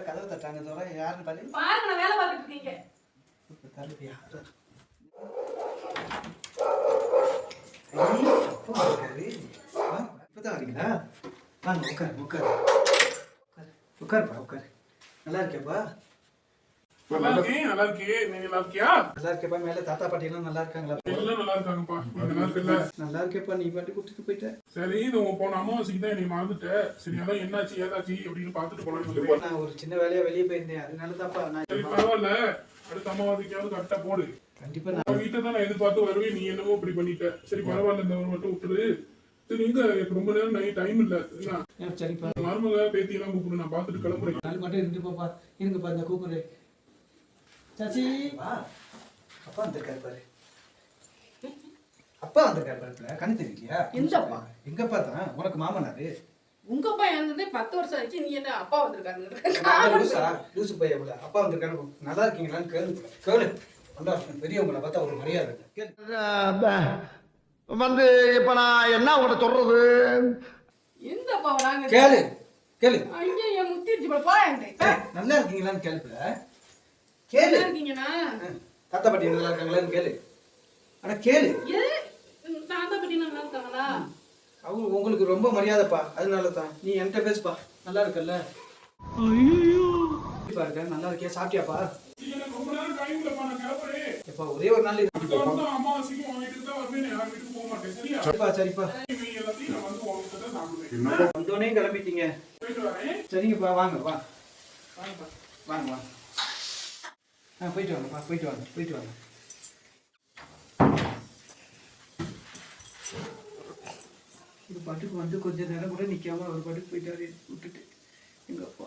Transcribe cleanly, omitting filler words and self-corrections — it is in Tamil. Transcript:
கதவை தட்டாங்க தவிர யாருன்னு பாரு. பாருங்க நான் வேலை பார்த்துட்டு இருக்கீங்க. தள்ளுவியா? இப்பதான் வரீங்களா? வாங்க உட்காரு உட்காரு உட்காருப்பா உட்காரு. நல்லா இருக்கேப்பா. நல்லா இருக்கே. நீ நல்லா இருக்கியா? நல்லா இருக்கேப்பா. மேல தாத்தா பாட்டி எல்லாம் நல்லா இருக்காங்களா? எல்லாம் நல்லா இருக்காங்கப்பா. நல்லா இருக்குல்ல? நல்லா இருக்கேப்பா. நீ பாட்டு கூட்டிட்டு போயிட்ட. சரி, இது போன அமாவாசைக்கு தான் நீ மறந்துட்ட. சரி, அதான் என்னாச்சு ஏதாச்சு அப்படின்னு பாத்துட்டு போலாம். நான் ஒரு சின்ன வேலையா வெளியே போயிருந்தேன். அதனாலதான்ப்பா நான். சரி பரவாயில்ல, அடுத்த அமாவாசைக்காவது கரெக்டா போடு. கண்டிப்பா நான் வீட்டை தான் நான் எதிர்பார்த்து வருவேன். நீ என்னமோ இப்படி பண்ணிட்ட. சரி பரவாயில்ல, இந்த ஒரு மட்டும் விட்டுரு. சரி, இங்க ரொம்ப நேரம் டைம் இல்ல. சரிப்பா. மருமக பேத்தி எல்லாம் கூப்பிடு, நான் பாத்துட்டு கிளம்புறேன். நாலு மட்டும் இருந்துப்பா. இருங்கப்பா, இந்த கூப்பிடு. சாச்சி அப்பா வந்திருக்காரு பாரு. அப்பா வந்திருக்காரு பாரு. கண்ணு தெரியலையா? எந்தப்பா? எங்கப்பா தான் உனக்கு மாமனாரு. உங்க அப்பா இறந்து 10 வருஷம் ஆச்சு. நீ என்ன அப்பா வந்திருக்காங்க? லூசு பையன் இவ்வளவு. அப்பா வந்திருக்காரு. நல்லா இருக்கீங்களான்னு கேளு. பெரியவங்களை பார்த்தா ஒரு மரியாதை வந்து இப்ப நான் என்ன உங்கள்கிட்ட சொல்றது? எந்த அப்பா வராங்க? கேளு கேளு. ஐயா என் முத்திருச்சு போய் என்கிட்ட. நல்லா இருக்கீங்களான்னு கேளுப்புல. கேளு. இருக்கீங்கண்ணா? தாத்தா பாட்டி நல்லா இருக்காங்களான்னு கேளு. ஆனா கேளு. தாத்தா பாட்டி நல்லா இருக்காங்களா? அவங்க உங்களுக்கு ரொம்ப மரியாதைப்பா. அதனால தான் நீ என்கிட்ட பேசுப்பா. நல்லா இருக்கல்ல? இருக்க நல்லா இருக்கியா? சாப்பிட்டியாப்பா? ரொம்ப நேரம் டைம் இல்லப்பா, நான் கிளம்புறேன். எப்பா ஒரே ஒரு நாள் அமாவாசைக்கு உன் வீட்டுக்கு தான் வருவேன். யார் வீட்டுக்கு போக மாட்டேன். சரியா? சரிப்பா சரிப்பா. எல்லாத்தையும் நான் வந்து உன் வீட்டுல தான் சாப்பிடுவேன். வந்தோடனே கிளம்பிட்டீங்க. போயிட்டு வரேன். சரிங்கப்பா. வாங்க வா வாங்கப்பா. வாங்க வாங்க. போயிட்டு வாங்கப்பா. போயிட்டு வாங்க போயிட்டு வாங்க. ஒரு பாட்டுக்கு வந்து கொஞ்ச நேரம் கூட நிக்காம ஒரு பாட்டுக்கு போயிட்டாரு விட்டுட்டு எங்க அப்பா.